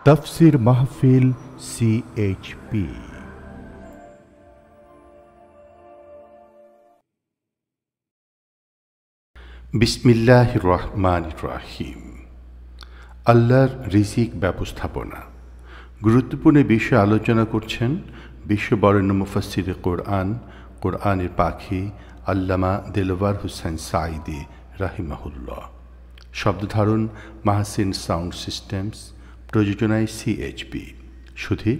তাফসীর মাহফিল CHP। বিসমিল্লাহির রহমানির রহিম। আল্লাহর রিজিক ব্যবস্থাপনা গুরুত্বপূর্ণ বিষয়ে আলোচনা করছেন বিশ্ববরেণ্য মুফাসসিরে কোরআন, কোরআনের পাখি আল্লামা দেলওয়ার হোসেন সাঈদী রাহিমাহুল্লাহ। শব্দধারণ মাহসিন সাউন্ড সিস্টেমস, প্রযোজনায় CHP। শুধু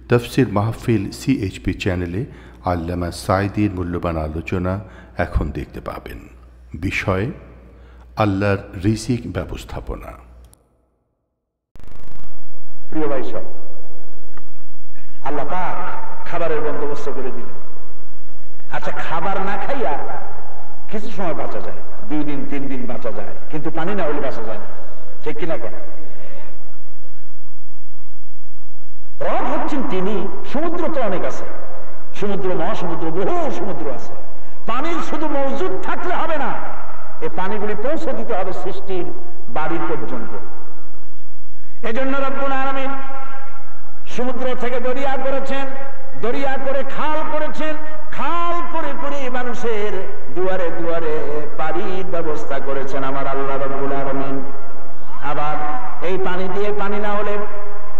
তাফসীর মাহফিল CHP চ্যানেলে আল্লামা সাঈদীর মূল্যবান আলোচনা এখন দেখতে পাবেন। বিষয় আল্লাহর রিজিক ব্যবস্থাপনা। প্রিয় ভাই সব, আল্লাহ পাক খাবারের বন্দোবস্ত করে দিলেন। আচ্ছা, খাবার না খাইয়া কিছু সময় বাঁচা যায়, 2 দিন 3 দিন বাঁচা যায়, কিন্তু পানি না হলে বাঁচা যায় না, ঠিক কিনা? কেন? রব হচ্ছেন তিনি। সমুদ্র তো অনেক আছে, সমুদ্র, মহাসমুদ্র, বহু সমুদ্র আছে। পানির শুধু মজুদ থাকলে হবে না, এই পানিগুলি পৌঁছে দিতে হবে সৃষ্টির বাড়ি পর্যন্ত। এজন্য রব্বুল আলামিন সমুদ্র থেকে দরিয়া করেছেন, দরিয়া করে খাল করেছেন, খাল করে করে মানুষের দুয়ারে দুয়ারে পানির ব্যবস্থা করেছেন আমার আল্লাহ রব্বুল আলামিন। আবার এই পানি দিয়ে, পানি না হলে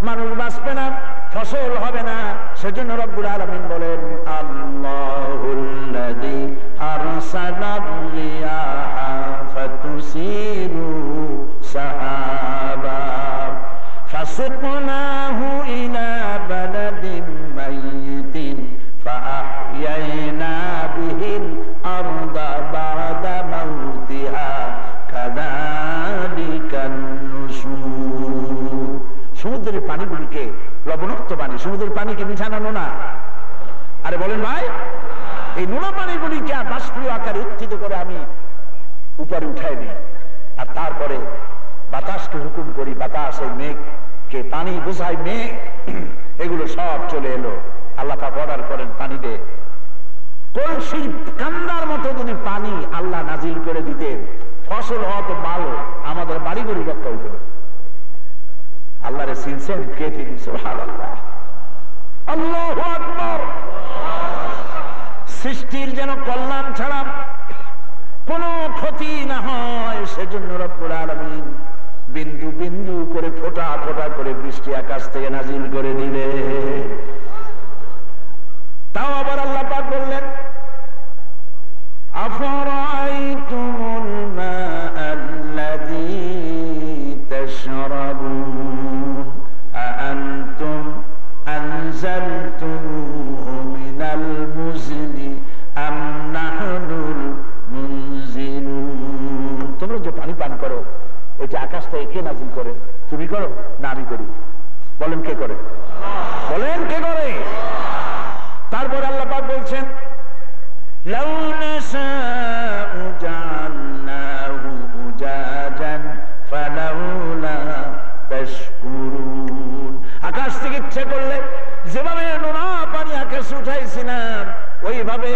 মানুষ বাঁচবে না, ফসল হবে না। সেজন্য রব্বুল আলামিন বলেন, আল্লাহুল্লাযী আরসালার রিয়াহা ফাতুসিরু সাহাবা ফাসুকনাহু ইলা বালাদিন মাইয়িতিন ফাআহইয়ানা বিহিল আরদা বা'দা মাউতিহা কাযালিকান নুশুর। সমুদ্রের পানিগুলিকে লবণাক্ত পানি, সমুদ্রের পানিকে মিঠা না নোনা? আরে বলেন ভাই, এই নোনা পানিগুলিকে বাষ্পীয় আকারে উত্থিত করে আমি উপরে উঠাই নিই, আর তারপরে বাতাসকে হুকুম করি, বাতাস এই মেঘকে পানি বোঝাই, মেঘ এগুলো সব চলে এলো। আল্লাহ পাক অর্ডার করেন, পানি দে। কলসির কান্দার মতো যদি পানি আল্লাহ নাজিল করে দিতেন, ফসল হওয়া তো ভালো, আমাদের বাড়িগুলি রক্ষা হইত। আল্লাহরে চিনছেন কে তিনি? সুবহানাল্লাহ, আল্লাহু আকবার। সৃষ্টির যেন কল্যাণ ছাড়া কোনো ক্ষতি না হয়, সেজন্য রব্বুল আলামিন বিন্দু বিন্দু করে, ফোঁটা ফোঁটা করে বৃষ্টি আকাশ থেকে নাজিল করে দিলে। তাও আবার আল্লাহ পাক বললেন, আফরাআইতুমুল মাআল্লাযী তাশরাবুন আআনতুম আনজালতুমুহু মিনাল মুজনি আম নাহনুল মুনজিলুন। তোমরা যে পানি পান করো, এটা আকাশ থেকে কে নাজিল করে? তুমি করো না আমি করি? বলেন কে করে? বলেন কে করে? তারপর আল্লাহ পাক বলছেন, লাউ নাশাউ জাআলনাহু উজাজান ফালাউলা তাশকুরুন। আকাশ থেকে ইচ্ছা করলে যেভাবে নোনা পানি আকাশে উঠাইছিলাম, ওইভাবে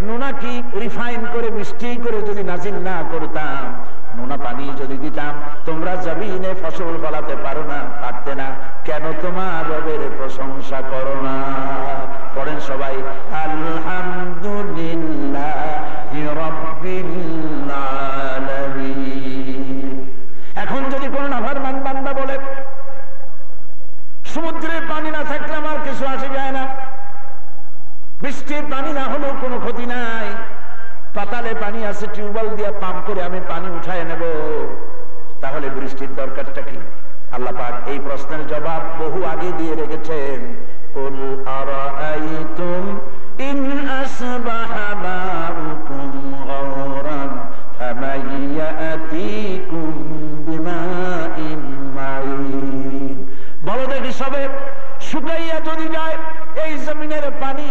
নোনা কি রিফাইন করে, মিষ্টি করে যদি নাজিল না করতাম, নোনা পানি যদি দিতাম, তোমরা জমিনে ফসল ফলাতে পারো না, পারতে না। কেন তোমার রবের প্রশংসা করো না? পড়েন সবাই, আলহামদুলিল্লাহি রাব্বিল আলামিন। এখন যদি কোন নাফরমান বান্দা বলে, সমুদ্রের পানি না থাকলে আমার কিছু আসে যায় না, বৃষ্টির পানি না হলেও কোনো ক্ষতি নাই, পাতালে পানি আছে, টিউবওয়েল দিয়ে পাম্প করে আমি পানি উঠায় নেব, তাহলে বৃষ্টির দরকারটা কি? আল্লাহ পাক এই প্রশ্নের জবাব বহু আগে দিয়ে রেখেছেন। কুল আরাআইতুম ইন আসবাহা মাউকুম গাওরান ফামান ইয়াতিকুম বিমাইন মাইন। বলো দেখি সবে, শুকাইয়া যদি যায় এই জমিনের পানি,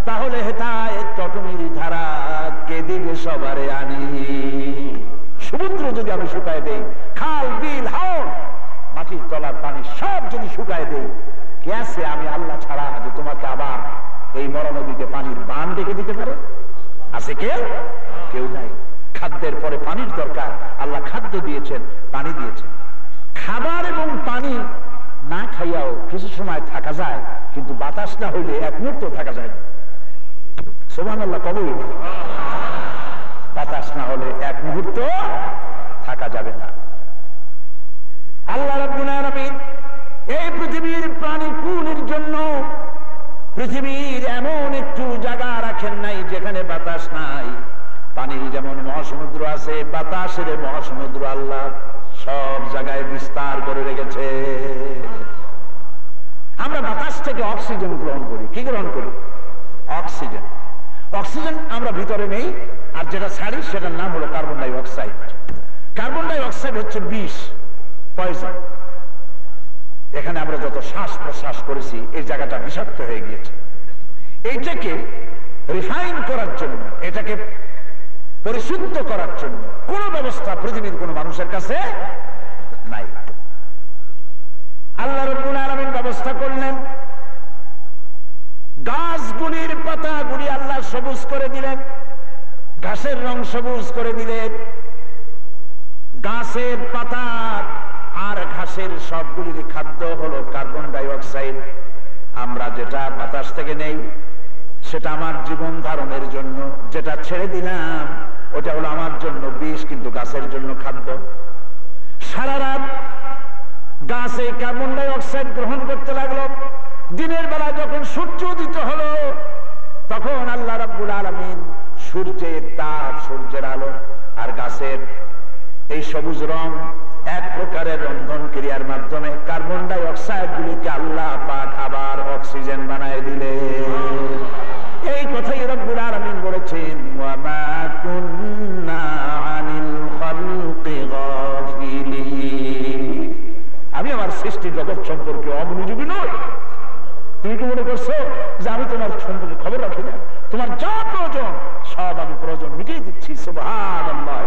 তাহলে হেথায় টটমির ধারা কে দিবে সবারে আনি? সমুদ্র যদি আমি শুকায় দেই, খাল বিল হাওর মাটির তলার পানি সব যদি শুকায় দেই, কে আছে আমি আল্লাহ ছাড়া যে তোমাকে আবার এই মরা নদীতে পানির বান ডেকে দিতে পারে? আছে কেউ? কেউ নাই। খাদ্যের পরে পানির দরকার, আল্লাহ খাদ্য দিয়েছেন, পানি দিয়েছেন। খাবার এবং পানি না খাইয়াও কিছু সময় থাকা যায়, কিন্তু বাতাস না হইলে এক মুহূর্ত থাকা যায় না। সুবহানাল্লাহ কবুল। বাতাস না হলে এক মুহূর্ত থাকা যাবে না। আল্লাহ রাব্বুল আলামিন এই পৃথিবীর প্রাণীকুলের জন্য পৃথিবীর এমন একটু জায়গা রাখেন নাই যেখানে বাতাস নাই। পানির যেমন মহাসমুদ্র আছে, বাতাসের মহাসমুদ্র আল্লাহ সব জায়গায় বিস্তার করে রেখেছে। আমরা বাতাস থেকে অক্সিজেন গ্রহণ করি। কি গ্রহণ করি? অক্সিজেন। অক্সিজেন আমরা ভিতরে নেই, আর যেটা ছাড়ি সেটার নাম হলো carbon die oxide. Carbon die oxide হচ্ছে বিষ, পয়জন। এখানে আমরা যত শ্বাস প্রশ্বাস করেছি এই জায়গাটা বিষাক্ত হয়ে গিয়েছে। এইটাকে রিফাইন করার জন্য, এটাকে পরিশুদ্ধ করার জন্য কোন ব্যবস্থা পৃথিবীর কোন মানুষের কাছে নাই। আল্লাহ রাব্বুল আলামিন ব্যবস্থা করলেন। গাছগুলির পাতাগুলি আল্লাহ সবুজ করে দিলেন, ঘাসের রং সবুজ করে দিলেন। গাছের পাতা আর ঘাসের সবগুলির খাদ্য হলো কার্বন ডাই অক্সাইড। আমরা যেটা বাতাস থেকে নেই সেটা আমার জীবন ধারণের জন্য, যেটা ছেড়ে দিলাম ওটা হলো আমার জন্য বিষ, কিন্তু গাছের জন্য খাদ্য। সারা রাত গাছ এই কার্বন ডাই অক্সাইড গ্রহণ করতে লাগলো। দিনের বেলা যখন সূর্য উদিত হলো তখন আল্লাহ রাব্বুল আলামিন সূর্যের তাপ, সূর্যের আলো আর গাছের এই সবুজ রং এক প্রকারের রন্ধন ক্রিয়ার মাধ্যমে কার্বন ডাই অক্সাইড গুলিকে আল্লাহ পাক আবার অক্সিজেন বানায় দিলে। এই কথাই রব্বুল আলামিন বলেছেন, ওয়া মা কুন্না আনিল খালকি গাফিলিন। আমি আমার সৃষ্টি জগৎ সম্পর্কে অমনোযোগী নই। তুমি কি মনে করছো যে আমি তোমার সম্পর্কে খবর রাখি না? তোমার যা প্রয়োজন সব আমি প্রয়োজন মিটিয়ে দিচ্ছি। সুবহানাল্লাহ।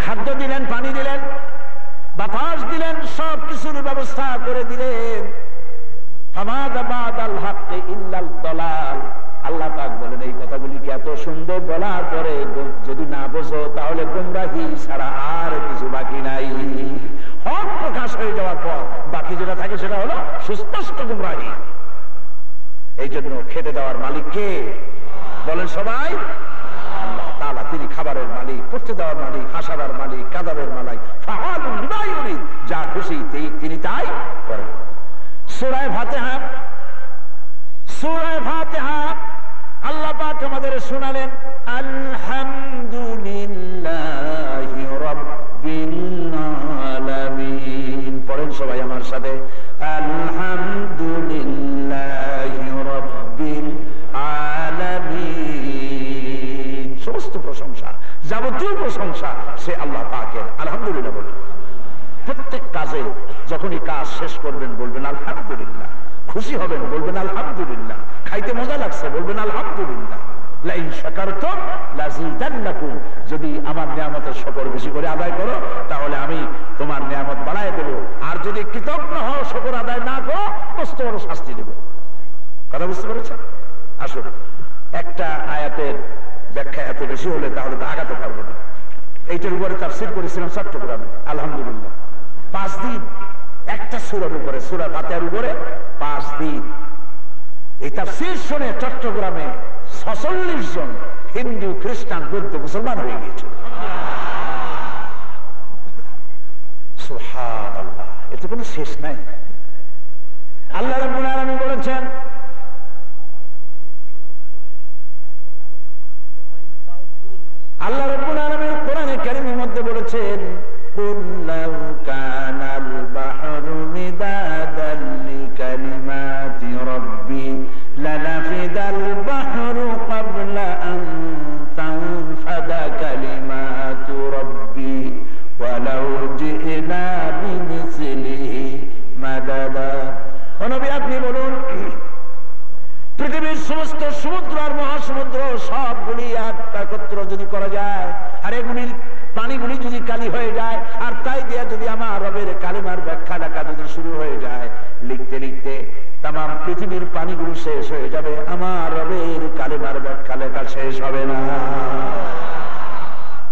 খাদ্য দিলেন, পানি দিলেন, বাতাস দিলেন, সব কিছুর ব্যবস্থা করে দিলেন। আল্লাহ পাক বলেন এই কথাগুলিকে এত সুন্দর বলার পরে যদি না বোঝো তাহলে গোমরাহি ছাড়া আর কিছু বাকি নাই। হক প্রকাশ হয়ে যাওয়ার পর বাকি যেটা থাকে সেটা হলো সুস্পষ্ট গোমরাহি। এই জন্য খেতে দেওয়ার মালিক কে? বলেন সবাই। আল্লাহ তাআলা, তিনি খাবারের মালিক, পড়তে দেওয়ার মালিক, হাসাবার মালিক, কাদাবের মালিক, ফাআলুন লিমা ইউরিদ, যা খুশি তিনি তাই করেন। সূরা ফাতিহা, সূরা ফাতিহা আল্লাহ পাক আমাদের শোনালেন আলহামদুলিল্লাহি রাব্বিল আলামিন। পড়েন সবাই আমার সাথে, আলহামদুলিল্লাহি রাব্বিল আলামিন। সমস্ত প্রশংসা, যাবতীয় প্রশংসা সে আল্লাহ পাকের। আলহামদুলিল্লাহ বলেন। প্রত্যেক কাজে যখনই কাজ শেষ করবেন বলবেন আলহামদুলিল্লাহ। খুশি হবেন বলবেন আলহামদুলিল্লাহ। খাইতে মজা লাগছে বলবেন আলহামদুলিল্লাহ। লাইন শাকারতুম লাযিদান্নাকুম, যদি আমার নিয়ামতের শুকর বেশি করে আদায় করো তাহলে আমি তোমার নিয়ামত বাড়ায় দেব, আর যদি কৃতজ্ঞ হও, শুকর আদায় না করো, মস্ত বড় শাস্তি দেব। কথা বুঝতে পেরেছেন? আসুন, একটা আয়াতের ব্যাখ্যা এত বেশি হলে তাহলে তো আগাতে পারবো না। এইটার উপরে তাফসীর করেছিলাম চট্টগ্রামে। আলহামদুলিল্লাহ 5 দিন একটা সূরার উপরে, সূরা ফাতিহার উপরে 5 দিন এই তাফসীর শুনে চট্টগ্রামে 46 জন হিন্দু, খ্রিস্টান, বৌদ্ধ, মুসলমান হয়ে গিয়েছে। সুবহানাল্লাহ। এতে কোনো শেষ নাই। আল্লাহ রাব্বুল আলামিন বলেছেন, আল্লাহ রাব্বুল আলামিন কোরআনে কারীমের মধ্যে বলেছেন, কুল লাউ কানাল বাহরু মিদাদান লিকালিমাতি রাব্বি লানাফিদাল বাহরু ক্বাবলা আন তানফাদা কালিমাতু রাব্বি ওয়ালাউ জি'না বিমিসলিহি মাদাদা। ও নবী, আপনি বলুন, পৃথিবীর সমস্ত সমুদ্র আর মহাসমুদ্র সবগুলি একত্র যদি করা যায়, আর এগুলির পানিগুলি যদি কালি হয়ে যায়, আর তাই দিয়ে যদি আমার রবের কালিমার ব্যাখ্যা লেখা যদি শুরু হয়ে যায়, লিখতে লিখতে তামাম পৃথিবীর পানিগুলো শেষ হয়ে যাবে, আমার রবের কালিমার ব্যাখ্যা লেখা শেষ হবে না।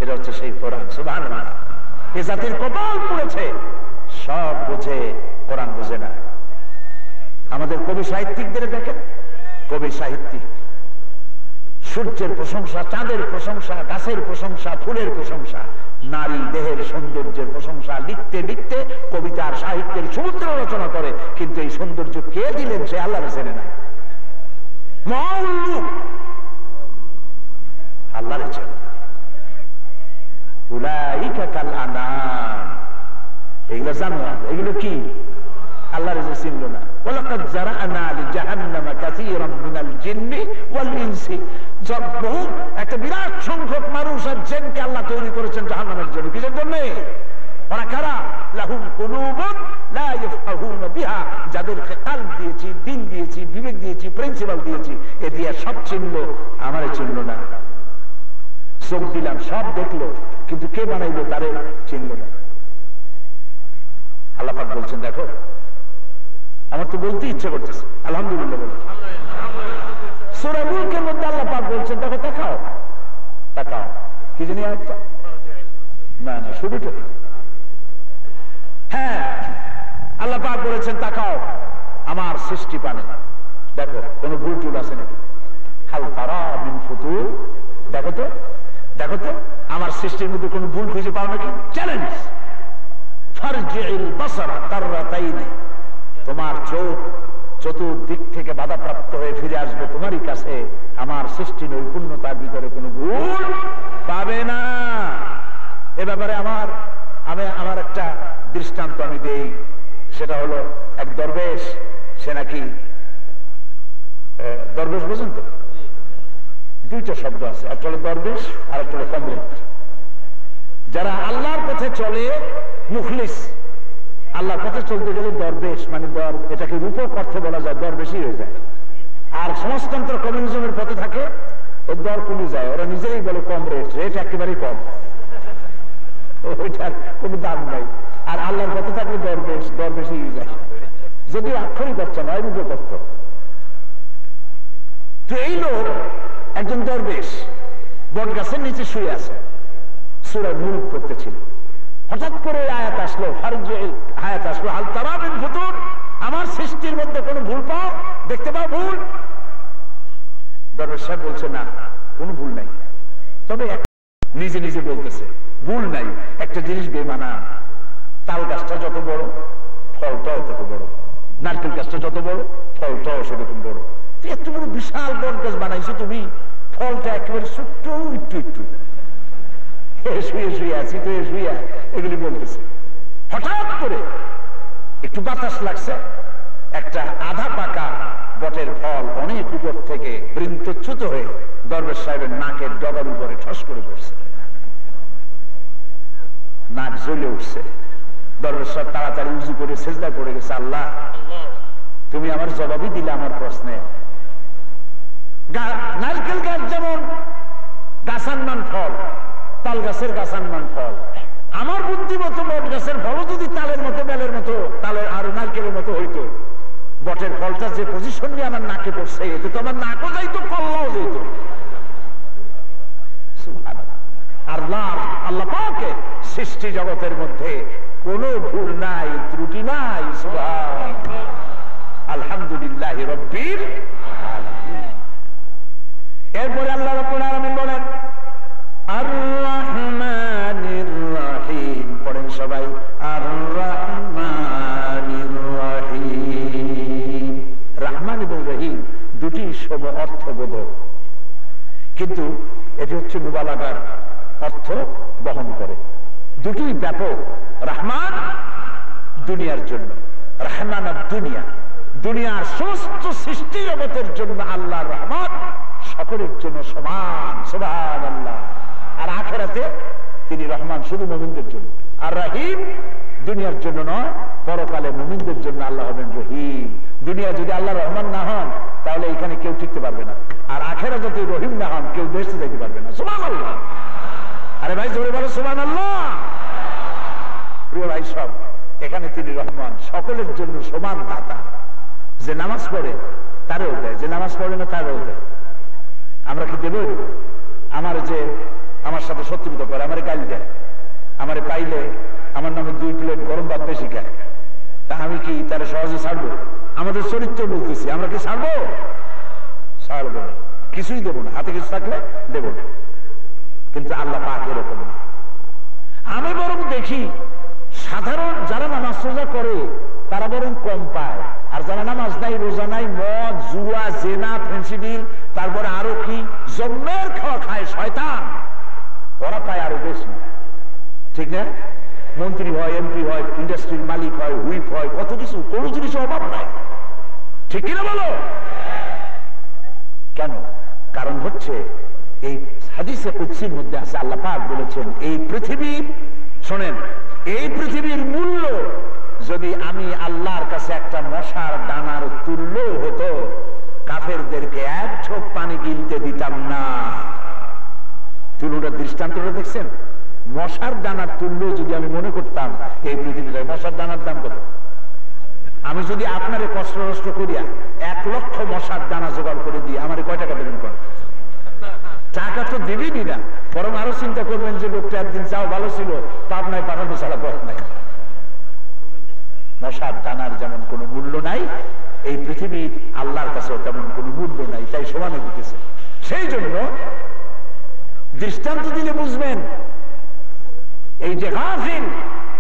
এটা হচ্ছে সেই কোরআন। সুবহানাল্লাহ। এ জাতির কপাল পড়েছে, সব বুঝে কোরআন বোঝে না। আমাদের কবি সাহিত্যিকদের দেখেন, কবি সাহিত্যিক সূর্যের প্রশংসা, চাঁদের প্রশংসা, গাছের প্রশংসা, ফুলের প্রশংসা, নারী দেহের সৌন্দর্যের প্রশংসা লিখতে লিখতে কবিতার সাহিত্যের সমুদ্র রচনা করে, কিন্তু এই সৌন্দর্য কে দিলেন সে আল্লাহর চেনে না। মহাউল্লুক আল্লাহর চেনে না। উলাইকা কাল আনাম, এগুলো জানোয়ার, এগুলো কি আল্লাহর যে চিনল না। ওয়ালাকাদ জারা'না লিজাহান্নামা কাসীরাম মিনাল জিন্নি ওয়াল ইনসি, বহু একটা বিরাট সংখ্যক মানুষ আর জিনকে আল্লাহ তৈরি করেছেন জাহান্নামের জন্য। কিসের জন্য? ওরা কারা? লাহুম কুলুবুন লা ইয়াফকাহুনা বিহা, যাদেরকে কালব দিয়েছি, দিন দিয়েছি, বিবেক দিয়েছি, প্রিন্সিপাল দিয়েছি, এ দিয়ে সব চিনলো, আমারে চিনল না। চোখ দিলাম, সব দেখলো, কিন্তু কে বানাইলো তারে চিনল না। আল্লাহ পাক বলছেন, দেখো আমার তো বলতে ইচ্ছে করতেছে আলহামদুলিল্লাহ বলে। সূরা মুলকের মধ্যে আল্লাহ পাক বলছেন, দেখো তাকাও তাকাও, কি জানি আয়াতটা? না না, শুরুটা। হ্যাঁ, আল্লাহ পাক বলেছেন তাকাও আমার সৃষ্টি পানে, দেখো কোন ভুল টুল আছে নাকি। হাল তারা মিন ফুতুর, দেখো তো দেখো তো আমার সৃষ্টির মধ্যে কোন ভুল খুঁজে পাও নাকি। চ্যালেঞ্জ। ফারজি'ল বাসারা কাররাতাইনি, তোমার চোখ চতুর্দিক থেকে বাধাপ্রাপ্ত হয়ে ফিরে আসবে তোমারই কাছে, আমার সৃষ্টি নৈপুণ্যতার ভিতরে কোনো ভুল পাবে না। এ ব্যাপারে আমার একটা দৃষ্টান্ত আমি দেই, সেটা হলো এক দরবেশ, সে নাকি দরবেশ বুঝেন তো, দুইটা শব্দ আছে, একটা হলো দরবেশ আর একটা হলো কমরেড। যারা আল্লাহর পথে চলে মুখলিস, আল্লাহর পথে চলতে গেলে দরবেশ মানে এটাকে রূপক অর্থে বলা যায়, দরবেশই হয়ে যায়। আর সমাজতন্ত্র কমিউনিজমের পথে থাকে ওর দর কমে যায়, ওরা নিজেই বলে কম রেট, রেট একেবারেই কম, ওইটার কোনো দাম নাই। আর আল্লাহর পথে থাকলে দরবেশ, দরবেশই হয়ে যায়, যদিও আক্ষরিক অর্থ নয়, রূপক অর্থ। তো এই লোক একজন দরবেশ বট গাছের নিচে শুয়ে আছে, সূরা মুলক পড়তেছিল। হঠাৎ করে আয়াত আসলো, আয়াত আসলো হাল তারা মিন ফুতুর, আমার সৃষ্টির মধ্যে কোনো ভুল পাও, দেখতে পাও ভুল? দরবেশ সাহেব বলছে না, কোনো ভুল নাই, তবে নিজে নিজে বলতেছে ভুল নাই, একটা জিনিস বেমানা। তাল গাছটা যত বড় ফলটাও তত বড়, নারকেল গাছটা যত বড় ফলটাও সেরকম বড়। এত বড় বিশাল বট গাছ বানাইছো তুমি, ফলটা একেবারে ছোট্ট একটু একটু, শুয়ে শুয়ে আছি তো শুয়ে, এগুলি বলতেছে। হঠাৎ করে একটু বাতাস লাগছে, একটা আধা পাকা বটের ফল অনেক উপর থেকে বৃন্তচ্যুত হয়ে দরবেশ সাহেবের নাকের ডগার উপরে ঠস করে পড়ছে, নাক জ্বলে উঠছে। দরবেশ সাহেব তাড়াতাড়ি উজু করে সেজদা পড়ে গেছে, আল্লাহ তুমি আমার জবাবই দিলে আমার প্রশ্নে। নারকেল গাছ যেমন গাছান্মান ফল, তাল গাছের গাছান্মান ফল, আমার বুদ্ধিমতো বট গাছের ফলও যদি তালের মতো, বেলের মতো, তালের আর নারকেলের মতো হইতো, বটের ফলটা যে পজিশন নিয়ে আমার নাকে পড়ছে, এতে তো আমার নাকও যাইতো, কল্লাও যাইতো। আল্লাহ পাকের সৃষ্টি জগতের মধ্যে কোনো ভুল নাই, ত্রুটি নাই। সুবহানাল্লাহ, আলহামদুলিল্লাহ রাব্বিল আলামিন। এরপরে আল্লাহ রাব্বুল আলামিন বলেন আর রহমানির রহিম, পড়েন সবাই আর রহমানির রহিম। রহমান এবং রহিম দুটি সম অর্থবোধক, কিন্তু এটি হচ্ছে মুবালাগার অর্থ বহন করে, দুটি ব্যাপক। রহমান দুনিয়ার জন্য, রহমান দুনিয়া, দুনিয়ার সমস্ত সৃষ্টি জগতের জন্য আল্লাহর রহমত সকলের জন্য সমান, সুবহানাল্লাহ। আর আখিরাতে তিনি রহমান শুধু মুমিনদের জন্য, আর রহিম দুনিয়ার জন্য নয়, পরকালে মুমিনদের জন্য আল্লাহ হবেন রহিম। দুনিয়া যদি আল্লাহ রহমান না হন তাহলে এখানে কেউ টিকতে পারবে না, আর আখিরাতে যদি রহিম না হন কেউ দেশে যেতে পারবে না। সুবহানাল্লাহ। আরে ভাই জোরে বলো সুবহানাল্লাহ। প্রিয় ভাই সব, এখানে তিনি রহমান, সকলের জন্য সমান দাতা। যে নামাজ পড়ে তারও দেয়, যে নামাজ পড়ে না তারও দেয়। আমরা কি দেব? আমার সাথে শত্রুতা করে, আমার গালি দেয়, আমারে পাইলে আমার নামে 2 প্লেট গরম ভাত বেশি খায়, তা আমি কি তারা সহজে ছাড়বো? আমাদের চরিত্র বলতেছি, আমরা কি ছাড়বো? ছাড়বো না, কিছুই দেবো না, হাতে কিছু থাকলে দেবো না। কিন্তু আল্লাহ পাক এরকম না। আমি বরং দেখি সাধারণ যারা নামাজ রোজা করে তারা বরং কম পায়, আর যারা নামাজ নাই রোজা নাই, মদ জুয়া জেনা ফেন্সিডিল তারপরে আরো কি জন্মের খাওয়া খায় শয়তান, ওরা পায় আরো বেশি। ঠিক না? মন্ত্রী হয়, এমপি হয়, ইন্ডাস্ট্রির মালিক হয়, হুইপ হয়, কত কিছু, কোনো জিনিসের অভাব নাই। ঠিক কিনা বলো? কেন? কারণ হচ্ছে এই হাদিসে কুদসির মধ্যে আছে, আল্লাহ পাক বলেছেন এই পৃথিবীর, শোনেন, এই পৃথিবীর মূল্য যদি আমি আল্লাহর কাছে একটা মশার দানার তুল্য হতো, কাফেরদেরকে এক ছোপ পানি গিলতে দিতাম না। তুলনার দৃষ্টান্তটা দেখছেন? মশার দানার তুল্য যদি আমি মনে করতাম এই পৃথিবীতে, মশার দানার দাম কত? আমি যদি আপনারে কষ্ট নষ্ট করিয়া 1 লক্ষ মশার দানা জোগাড় করে দিই, আমারে কয় টাকা দেবেন? কোন টাকা তো দিবেনই না, বরং আরো চিন্তা করবেন যে লোকটা একদিন যাও ভালো ছিল, পাবনায় পাঠানো ছাড়া পথ নাই। মশার দানার যেমন কোনো মূল্য নাই, এই পৃথিবীর আল্লাহর কাছেও তেমন কোনো মূল্য নাই, তাই সমানে দিতেছে। সেই জন্য দৃষ্টান্ত দিলে বুঝবেন, এই যে গাফিল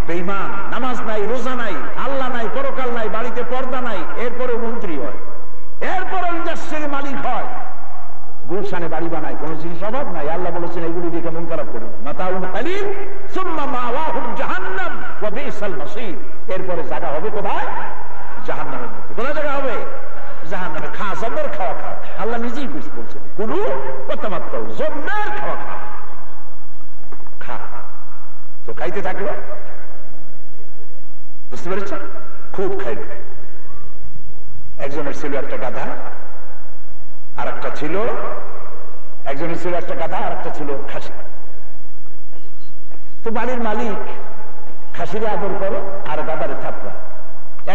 বেঈমান, নামাজ নাই রোজা নাই আল্লাহ নাই পরকাল নাই বাড়িতে পর্দা নাই, এরপরে মন্ত্রী হয়, এরপরে ইন্ডাস্ট্রির মালিক হয়, গুলশানে বাড়ি বানায়, কোন জিনিস অভাব নাই। আল্লাহ বলেছেন এগুলি দেখে মন খারাপ করুন, মাতাউন কালিল সুম্মা মাওয়াহুম জাহান্নাম ওয়া বিসাল মাসীর। এরপরে জায়গা হবে কোথায়? জাহান্নামের মধ্যে। কোথায় জায়গা হবে? জাহান্নামে। খা, জমের খাওয়া খা। আল্লাহ নিজেই বলছেন কুলু ওয়া তামাত্তাউ, জমের খাওয়া খা। খা, তো খাইতে থাকলো, বুঝতে পেরেছেন? খুব খাইল। একজনের ছিল একটা গাধা, আর একটা ছিল, একজনের ছিল একটা গাধা আর একটা ছিল খাসি। তো বাড়ির মালিক খাসিরে আদর করো আর গাধারে থাপড়া।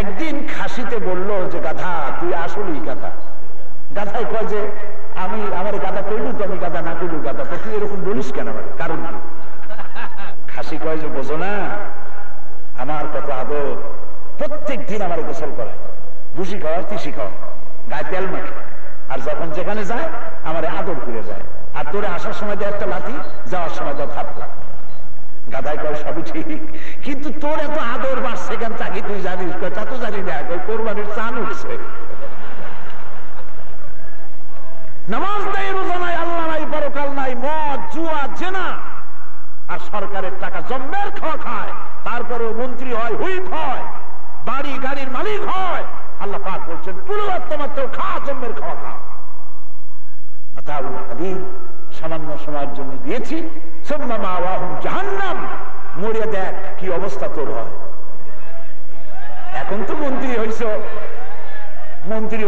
একদিন খাসিতে বলল যে গাধা তুই আসলেই গাধা। গাধায় কয় যে আমি আমার গাধা কইলু তো আমি গাধা, না কইলু গাধা, তো তুই এরকম বলিস কেন? আমার কারণ কি? খাসি কয় যে বোঝো না আমার কত আদর, প্রত্যেক দিন আমার গোসল করায়, ভুসি খাওয়া তিসি খাওয়া, গায়ে তেল মাখে, আর যখন যেখানে যায় আমার আদর করে যায়, আর তোরে আসার সময় দেয় একটা লাঠি, যাওয়ার সময় দেয় থাপড়া। গাধায় কয় সবই ঠিক, কিন্তু তোর এত আদর বাড়ছে কেন তাকে তুই জানিস? তা তো জানি না, কোরবানির চান উঠছে। নামাজ নাই রোজা নাই আল্লাহ নাই পরকাল নাই, মদ জুয়া জেনা আর সরকারের টাকা জম্মের খাওয়া খায়, তারপরেও মন্ত্রী হয়, হুইপ হয়, বাড়ি গাড়ির মালিক হয়। আল্লাহ পাক বলছেন পুরো আত্মামাত্র খা, জম্মের খাওয়া খা। সামান্য সময়ের জন্য দিয়েছি, সুম্মা মাওয়াহুম জাহান্নাম, মরিয়া দেখ কি অবস্থা তোর হয়। এখন তো মন্ত্রী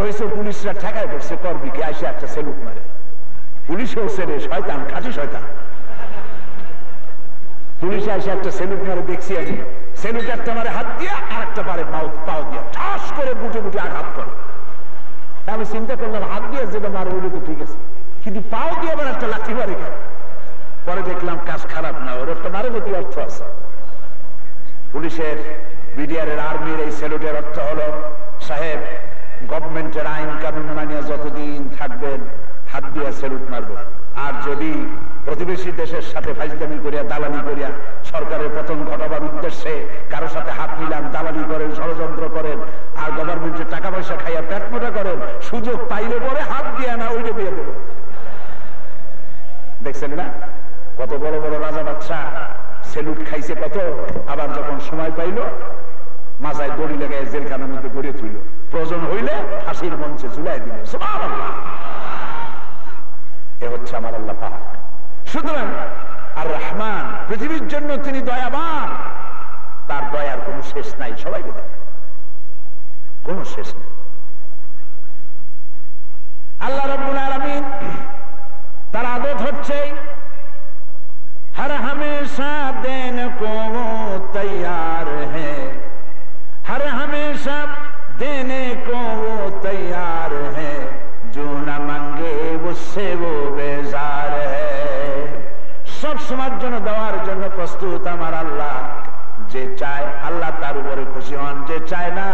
হয়েছে, পুলিশরা ঠেকায় করছে, করবি কি? আসে একটা সেলুট মারে, পুলিশ হচ্ছে রে শয়তান, খাঁটি শয়তান। পুলিশে এসে একটা সেলুট মারে, দেখছি আমি সেলুট একটা মারে হাত দিয়ে আর একটা পারে পাও দিয়ে ঠাস করে বুটে বুটে আঘাত করে। আমি চিন্তা করলাম হাত দিয়ে যেটা মারে ওইটা তো ঠিক আছে, কিন্তু পাও দিয়ে আবার একটা লাঠি মারে কেন? পরে দেখলাম কাজ খারাপ না, ওর একটা মারে গতি অর্থ আছে। পুলিশের, বিডিআরের, আর্মির এই সেলুটের অর্থ হলো সাহেব গভর্নমেন্টের আইন কানুন মানিয়ে যতদিন থাকবেন হাত দিয়ে সেলুট মারবো, আর যদি প্রতিবেশী দেশের সাথে ফাইজলামি করিয়া দালালি করিয়া সরকারের পতন ঘটাবার উদ্দেশ্যে কারোর সাথে হাত মিলান, দালালি করেন, ষড়যন্ত্র করেন, আর গভর্নমেন্টের টাকা পয়সা খাইয়া পেট মোটা করেন, সুযোগ পাইলে পরে হাত দিয়ে না ওইটা দিয়ে দেবো। দেখছেন না কত বড় বড় রাজা বাদশা সেলুট খাইছে কত, আবার যখন সময় পাইল মাজায় দড়ি লেগে জেলখানার মধ্যে গড়িয়ে তুইল, প্রয়োজন হইলে ফাঁসির মঞ্চে ঝুলাই দিল। সুবহানাল্লাহ। এ হচ্ছে আমার আল্লাহ পাক। সুতরাং আর রহমান, পৃথিবীর জন্য তিনি দয়াবান, তার দয়ার কোন শেষ নাই, সবাইকে দেয়, কোন শেষ নেই। আল্লাহ রাব্বুল আলামিন তার আদত হচ্ছে हर हमेशा देने को वो तैयार है, हर हमेशा देने को वो तैयार है, जो न मांगे उससे वो बेजार है। सब সময়ের জন্য দেওয়ার জন্য প্রস্তুত আমার আল্লাহ। যে চায় আল্লাহ তার উপরে খুশি হন, যে চায় না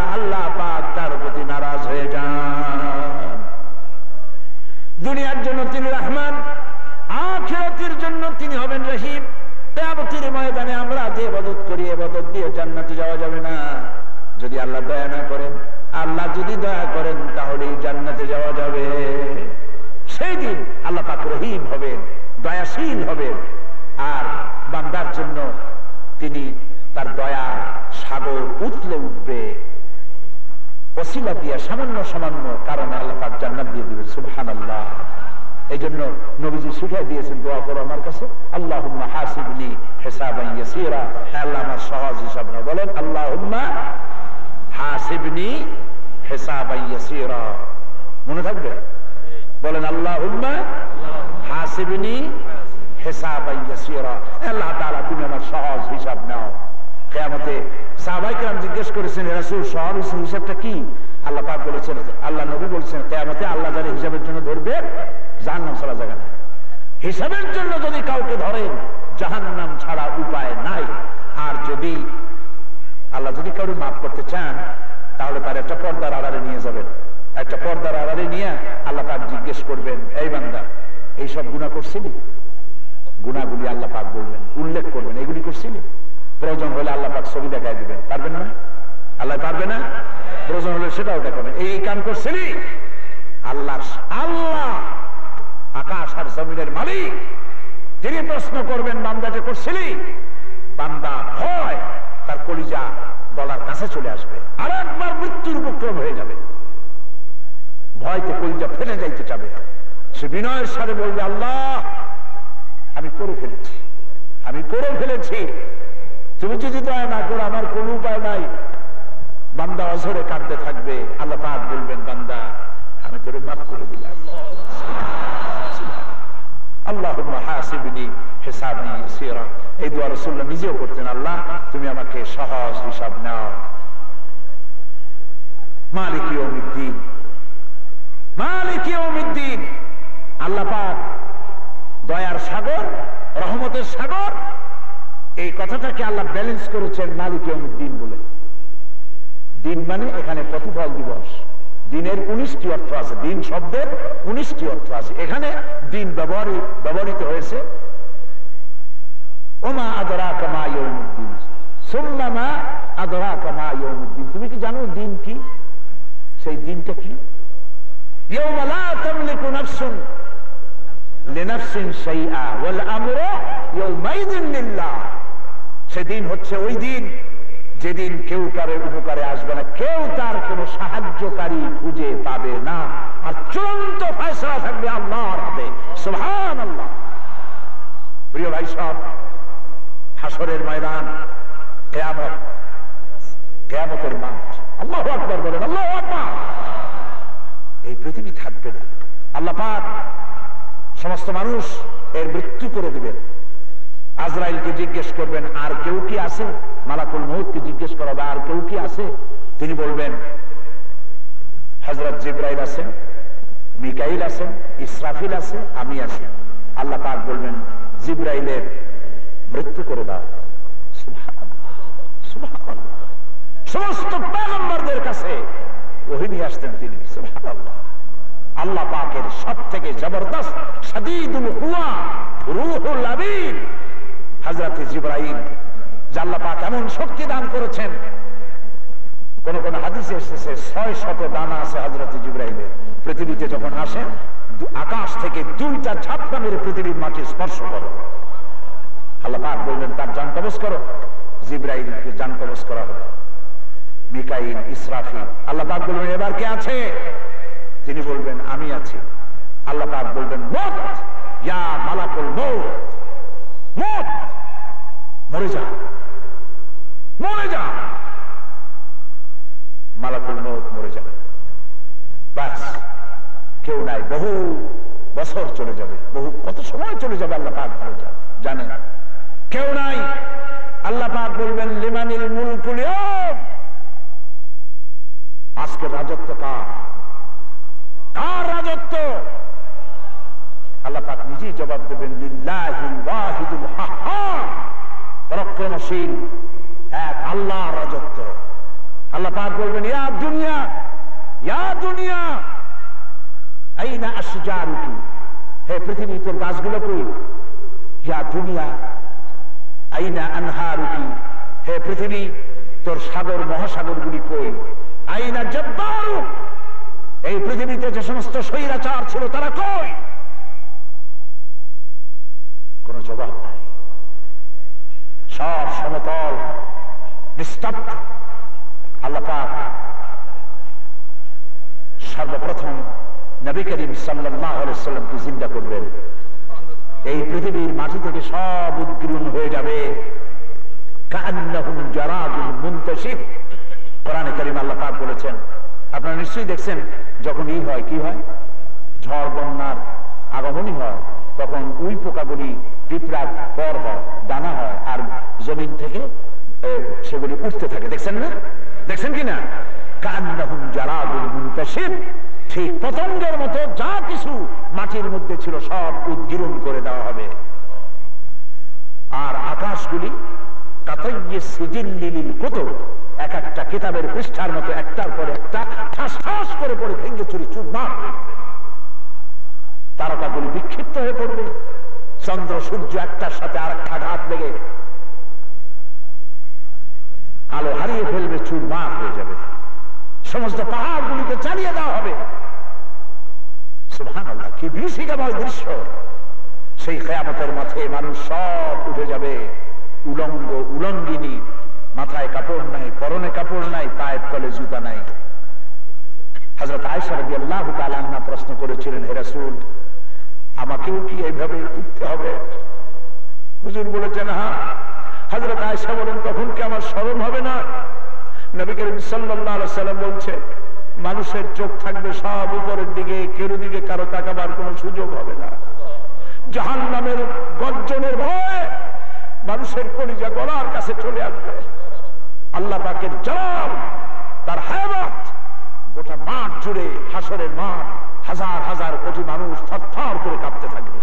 দিয়ে জান্নাতে যাওয়া যাবে না যদি আল্লাহ দয়া না করেন। আল্লাহ যদি দয়া করেন তাহলে জান্নাতে যাওয়া যাবে। সেই দিন আল্লাহ পাক রহিম হবেন, দয়াশীল হবেন, আর বান্দার জন্য তিনি তার দয়ার সাগর উঠলে উঠবে। ওসিলা দিয়া সামান্য সামান্য কারণে আল্লাহ পাক জান্নাত দিয়ে দিবেন। সুবহানাল্লাহ। এই জন্য নবীজি শিখাই দিয়েছেন, দোয়া করো আমার কাছে, আল্লাহুম্মা হাসিবনি হিসাবান ইয়াসীরা, আল্লাহ আমার সহজ হিসাব নাও। বলেন আল্লাহুম্মা হাসিবনি হিসাবান ইয়াসীরা, মনে থাকবে? বলেন আল্লাহুম্মা হাসিবনি হিসাবান ইয়াসীরা, আল্লাহ তাআলা তুমি আমার সহজ হিসাব নাও। কিয়ামতে সাহাবায়ে কেরাম জিজ্ঞেস করেছেন, ইয়া রাসূল সহজ হিসাবটা কি? আল্লাহ পাক বলেছেন, আল্লাহ নবী বলেছেন, কিয়ামতে আল্লাহ যারা হিসাবের জন্য ধরবে জাহান্নাম ছাড়া জায়গা নাই। হিসাবের জন্য যদি কাউকে ধরেন জাহান্নাম ছাড়া উপায় নাই। আর যদি আল্লাহ যদি কাউকে মাফ করতে চান তাহলে তার একটা পর্দার আড়ালে নিয়ে যাবেন। একটা পর্দার আড়ালে নিয়ে আল্লাহ পাক জিজ্ঞেস করবেন, এই বান্দা এইসব গুনাহ করছিলি? গুনাহগুলি আল্লাহ পাক বলবেন, উল্লেখ করবেন, এগুলি করছিলি? প্রয়োজন হলে আল্লাহ পাক ছবি দেখায় দিবেন। পারবেন না? আল্লাহ পারবে না? প্রয়োজন হলে সেটাও দেখাবেন, এই কাম করছিলি? আল্লাহ আকাশ আর জমিনের মালিক, তিনি প্রশ্ন করবেন, বান্দাটা করছিলি? বান্দা ভয় তার কলিজা গলার কাছে চলে আসবে, আর একবার মৃত্যুর উপক্রম হয়ে যাবে, ভয়তে কলিজা ফেলে যাইতে যাবে। সে বিনয়ের সাথে বলবে, আল্লাহ আমি করে ফেলেছি, আমি করে ফেলেছি, তুমি যদি দয়া না করো আমার কোন উপায় নাই। বান্দা অঝরে কাঁদতে থাকবে, আল্লাহ পাক বলবেন, বান্দা আমি তোরে মাফ করে দিলাম। আল্লাহুম্মা হাসিবনি হিসাবান ইয়াসীরা, এই দোয়া রাসূলুল্লাহ নিজেও করতেন, আল্লাহ তুমি আমাকে সহজ হিসাব নাও। মালিক ইয়াউমিদ্দিন, মালিক ইয়াউমিদ্দিন, আল্লাহ পাক দয়ার সাগর, রহমতের সাগর, এই কথাটাকে আল্লাহ ব্যালেন্স করেছেন মালিক ইয়াউমিদ্দিন বলে। দিন মানে এখানে প্রতিফল দিবস। দিনের 19টি অর্থ আছে, দিন শব্দের 19টি অর্থ আছে। এখানে দিন ব্যবহৃত হয়েছে ওমা আদরাকা মা ইয়াউমুদ্দিন, সুম্মা মা আদরাকা মা ইয়াউমুদ্দিন। তুমি কি জানো দিন কি? সেই দিনটা কি? ইয়াওমা লা তামলিকু নাফসুন লিনাফসিন শাইআ ওয়াল আমরু ইয়াওমাইযিন লিল্লাহ। সেদিন হচ্ছে ওই দিন যেদিন কেউ কারো উপকারে আসবে না, কেউ তার কোন সাহায্যকারী খুঁজে পাবে না, আর চূড়ান্ত ফয়সালা থাকবে আল্লাহর হাতে। সুবহানাল্লাহ। প্রিয় ভাই সব, হাসরের ময়দান, কিয়ামত, কিয়ামতের মাঠ, আল্লাহু আকবার বলেন, আল্লাহু আকবার। এই পৃথিবী থাকবে না, আল্লাহ পাক সমস্ত মানুষ এর মৃত্যু করে দিবেন। আজরাইলকে জিজ্ঞেস করবেন, আর কেউ কি আছে? মালাকুল মউতকে জিজ্ঞেস করা হবে, আর কেউ কি আছে? তিনি বলবেন, হযরত জিবরাইল আছেন, মিকাইল আছেন, ইসরাফিল আছে, আমি আছি। আল্লাহ পাক বলবেন, জিবরাইলের মৃত্যু করে দাও। সুবহানাল্লাহ, সুবহানাল্লাহ। সমস্ত পয়গম্বরদের কাছে ওহী নিয়ে আসতেন তিনি। সুবহানাল্লাহ। আল্লাহ পাকের সবথেকে জবরদস্ত শাদীদুল কুওয়া, রূহুল আমিন হযরত জিবরাইল, আল্লাহ পাক এমন শক্তি দান করেছেন। কোন কোন হাদিসে এসেছে 600 ডানা আছে হযরত জিবরাইলের। পৃথিবীতে যখন আসেন আকাশ থেকে 2টা ঝাপটা মেরে পৃথিবীর মাটি স্পর্শ করে। আল্লাহ পাক বললেন, তার জান কবজ করো। জিবরাইলকে জান কবজ করা হলো, মিকাইল, ইসরাফিল। আল্লাহ পাক বলবেন, এবার কে আছে? তিনি বলবেন, আমি আছি। আল্লাহ পাক বলবেন, মত ইয়া মালাকুল মউত, মত, মরে যা, মরে যা। মালাকুল মউত মরে যাবে, বাস কেউ নাই। বহু বছর চলে যাবে, বহু কত সময় চলে যাবে আল্লাহ পাক ভালো জানেন, কেউ নাই। আল্লাহ পাক বলবেন, লিমানিল মুলকুল ইয়াউম, আজকে রাজত্ব কার? কার রাজত্ব? আল্লাহ পাক নিজেই জবাব দেবেন, লিল্লাহিল ওয়াহিদুল কাহ্হার, পরাক্রমশীল এক আল্লাহর রাজত্ব। আল্লাহ পাক বলবেন, ইয়া দুনিয়া, ইয়া দুনিয়া আইনা আশজারুকি, হে পৃথিবী তোর গাছগুলো কই? ইয়া দুনিয়া আইনা আনহারুকি, হে পৃথিবী, তোর সাগর মহাসাগরগুলি কই? আইনা জব্বারু, এই পৃথিবীতে যে সমস্ত স্বৈরাচার ছিল তারা কই? কোন জবাব নাই, সব সমতল নিস্তব্ধ। আল্লাহ পাক সর্বপ্রথম নবী করিম সাল্লাল্লাহু আলাইহি ওয়াসাল্লামকে জিন্দা করবেন। এই পৃথিবীর মাটি থেকে সব উদ্গীরণ হয়ে যাবে, কান্নাহুম জারাদুল মুনতাশির। কোরআনে কারীম আল্লাহ পাক বলেছেন, আপনারা নিশ্চয়ই দেখছেন যখন হয় কি হয়, ঝড় বন্যার আগমনই হয়, তখন উই পোকাগুলি পিঁপড়ার পর হয়, দানা হয়, আর জমিন থেকে সেগুলি উঠতে থাকে। দেখছেন না? দেখছেন কিনা? কান্নাহুম জারাদুল মুনতাশির। ঠিক পতঙ্গের মতো যা কিছু মাটির মধ্যে ছিল সব উদ্গীরণ করে দেওয়া হবে। আর আকাশগুলি কাতাইয়্যি সিজিল্লিল কুতুব, এক একটা কিতাবের পৃষ্ঠার মতো একটার পর একটা ঠাস ঠাস করে পড়ে ভেঙে চুরি চুরমার হয়ে যাবে। তারকাগুলি বিক্ষিপ্ত হয়ে পড়বে, চন্দ্র সূর্য একটার সাথে আরেকটা আঘাত লেগে আলো হারিয়ে ফেলবে, চুরমার হয়ে যাবে। সমস্ত পাহাড়গুলিকে চালিয়ে দেওয়া হবে। সুবহানাল্লাহ, কি বিভীষিকাময় দৃশ্য! সেই কিয়ামতের মাঠে মানুষ সব উঠে যাবে, উলঙ্গ উলঙ্গিনী, মাথায় কাপড় নাই, পরনে কাপড় নাই, পায়ের তলে জুতা নাই। হযরত আয়েশা রাদিয়াল্লাহু তাআলা আনহা প্রশ্ন করেছিলেন, হে রাসূল, আমাকেও কি এইভাবে উঠতে হবে? হুজুর বলেছেন, হ্যাঁ। হযরত আয়েশা বলেন, তখন কি আমার শরম হবে না? নবী করিম সাল্লাল্লাহু আলাইহি ওয়াসাল্লাম বলছে, মানুষের চোখ থাকবে সব উপরের দিকে, কেরো দিকে কারো তাকাবার কোনো সুযোগ হবে না। জাহান্নামের গর্জনের ভয়ে মানুষের কলিজা গলার কাছে চলে আসবে। আল্লাহ পাকের জালাল, তার হায়াত, গোটা মাঠ জুড়ে, হাসরের মাঠ, হাজার হাজার কোটি মানুষ থরথর করে কাঁপতে থাকবে।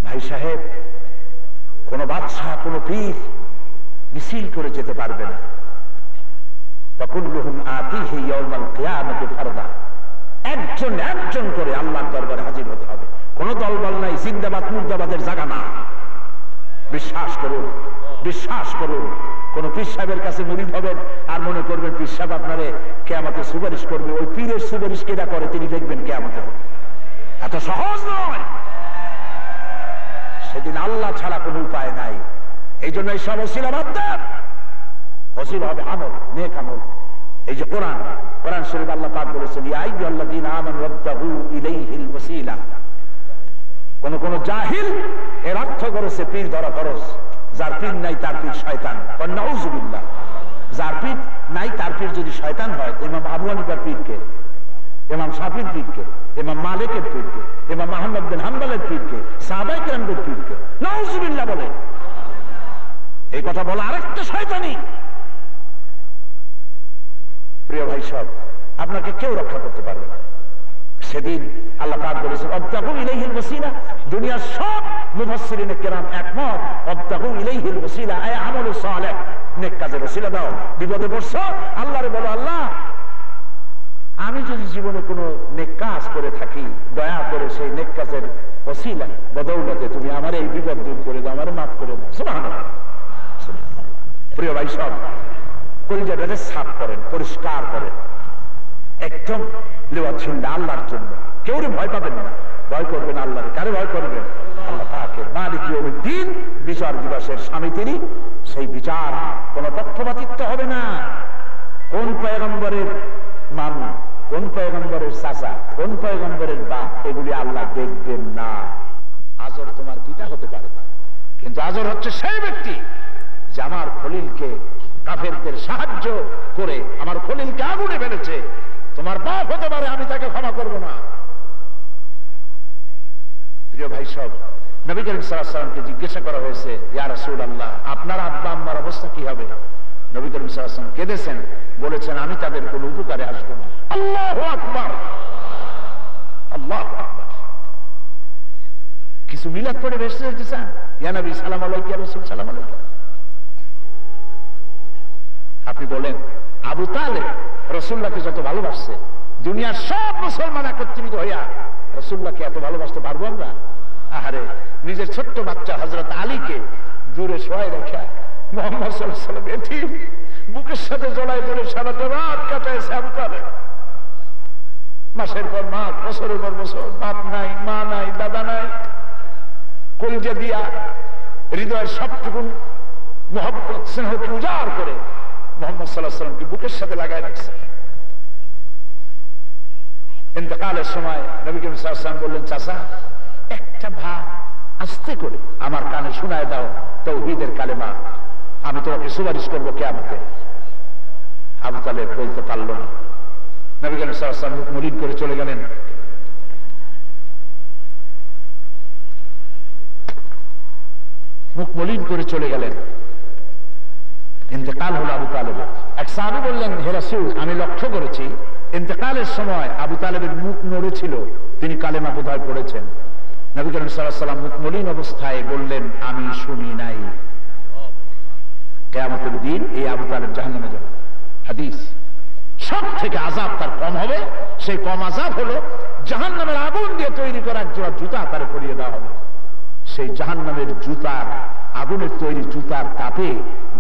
ভাই সাহেব, কোন বাদশাহ, কোন পীর মিছিল করে যেতে পারবে না। ফাকুল্লুহুম আতিহি ইয়াউমাল কিয়ামাতি ফারদা, একজন একজন করে আল্লাহর দরবারে হাজির হতে হবে। কোন দলবল নাই, জিন্দাবাদ মুর্দাবাদের জায়গা না। বিশ্বাস করুন, বিশ্বাস করুন। কোন পীর সাহেবের কাছে মুরিদ হবেন আর মনে করবেন পীর সাহেব আপনারে কিয়ামতে সুপারিশ করবে, ওই পীরের সুপারিশ কেডা করে তিনি দেখবেন কিয়ামতে। এত সহজ নয়। সেদিন আল্লাহ ছাড়া কোনো উপায় নাই। এই জন্য এই সব ওসিলা বাদ দেন। ওসিলা হবে আমল, নেক আমল। এই যে কোরআন, কোরআন শরীফ আল্লাহ পাক বলেছেন, ইয়া আইয়ুহাল্লাযীনা আমানু ওয়াবতাগু ইলাইহিল ওয়াসিলা। কোন কোন জাহিল এর অর্থ করেছে পীর ধরা ফরজ। যার পীর নাই তার পীর শয়তান। নাউযুবিল্লাহ। যার পীর নাই তার পীর যদি শয়তান হয়, ইমাম আবু হানিফার পীরকে, ইমাম শাফির পীরকে, ইমাম মালিকের পীরকে, ইমাম আহমদ বিন হাম্বলের পীরকে, সাহাবায়ে কেরামদের পীরকে নাউযুবিল্লাহ বলে। এই কথা বলা আরেকটা শয়তানি। প্রিয় ভাই সব, আপনাকে কেউ রক্ষা করতে পারবে না। সেদিন আল্লাহ পাক বলেছেন, ওয়াবতাগু ইলাইহিল ওয়াসিলা। দুনিয়ার সব মুফাসসিরিনে কেরাম একমত, ওয়াবতাগু ইলাইহিল ওয়াসিলা আয় আমলুস সালেহ, নেক কাজের ওসিলা দাও। বিপদে পড়ছো, আল্লাহরে বলো, আল্লাহ আমি যদি জীবনে কোনো নেক কাজ করে থাকি, দয়া করে সেই নেক কাজের ওসিলা বদৌলতে তুমি আমার এই বিপদ দূর করে দাও, আমার মাফ করে দাও। সুবহানাল্লাহ। প্রিয় ভাই সব, কলিজাটাকে সাফ করেন, পরিষ্কার করেন, একদম লেওয়াচ্ছিন্ন আল্লাহর জন্য। কেউ ভয় পাবেন না, ভয় করবেন আল্লাহরে। কারে ভয় করবেন? আল্লাহ পাকের। মালিক ইয়াউমিদ্দিন, বিচার দিবসের স্বামী তিনি। সেই বিচার কোন পক্ষপাতিত্ব হবে না। কোন পয়গম্বরের মামু, কোন পয়গম্বরের চাচা, কোন পয়গম্বরের বাপ, এগুলি আল্লাহ দেখবেন না। আজর তোমার পিতা হতে পারে, কিন্তু আজর হচ্ছে সেই ব্যক্তি যে আমার খলিলকে কাফেরদের সাহায্য করে আমার খলিলকে আগুনে ফেলেছে। তোমার বাপ হতে পারে, আমি তাকে ক্ষমা করব না। প্রিয় ভাই সব, নবী করিম সাল্লাল্লাহু আলাইহি ওয়াসাল্লামকে জিজ্ঞাসা করা হয়েছে, ইয়া রাসূলুল্লাহ, আপনার আব্বা আম্মার অবস্থা কি হবে? নবী করিম সাল্লাল্লাহু আলাইহি ওয়াসাল্লাম কেঁদেছেন, বলেছেন, আমি তাদের কোনো উপকারে আসবো না। আল্লাহু আকবার, আল্লাহু আকবার। কিছু মিলাদ পড়ে ভেসে যেতে চান? ইয়া নবী সালাম আলাইকা, রাসূল সালাম আলাইকা। আপনি বলেন, আবু তালেব রাসূলুল্লাহকে যত ভালোবাসছে, দুনিয়ার সব মুসলমান একত্রিত হইয়া রাসূলুল্লাহকে এত ভালোবাসতে পারবো আমরা? আহারে, নিজের ছোট্ট বাচ্চা হযরত আলীকে দূরে শোয়াই রেখা মুহাম্মদ সাল্লাল্লাহু আলাইহি ওয়াসাল্লাম এতিম বুকের সাথে জড়াই ধরে সারাটা রাত কাটাইছে আবু তালেব। মাসের পর মাস, বছরের পর বছর, বাপ নাই, মা নাই, দাদা নাই, কলিজা দিয়া হৃদয়ের সবটুকুন মহব্বত স্নেহকে উজাড় করে মুহাম্মদ সাল্লাল্লাহু আলাইহি ওয়াসাল্লামকে বুকের সাথে লাগায় রাখছে। ইন্তেকালের সময় নবী করিম সাল্লাল্লাহু আলাইহি ওয়াসাল্লাম বললেন, চাচা একটা ভাত আস্তে করে আমার কানে শোনায় দাও, তাওহীদের কালেমা, আমি তোমাকে সুপারিশ করবো কিয়ামতে। আবু তালেব বলতে পারল না। নবী করিম সাল্লাল্লাহু আলাইহি ওয়াসাল্লাম মুখ মলিন করে চলে গেলেন। মুখ মলিন করে চলে গেলেন। ইন্তেকাল হলো আবু তালেবের। এক সাহাবী বললেন, হে রাসূল, আমি লক্ষ্য করেছি ইন্তেকালের সময় আবু তালেবের মুখ নড়েছিল, তিনি কালেমা বোধহয় পড়েছেন। নবী করিম সাল্লাল্লাহু আলাইহি ওয়াসাল্লাম মুখ মলিন অবস্থায় বললেন, আমি শুনি নাই। কিয়ামতের দিন এই আবু তালেব জাহান্নামে যাবে। হাদিস। সব থেকে আযাব তার কম হবে, সেই কম আযাব হলো জাহান্নামের আগুন দিয়ে তৈরি করা এক জোড়া জুতা তারে পরিয়ে দেওয়া হবে। সেই জাহান্নামের জুতার, আগুনের তৈরি জুতার তাপে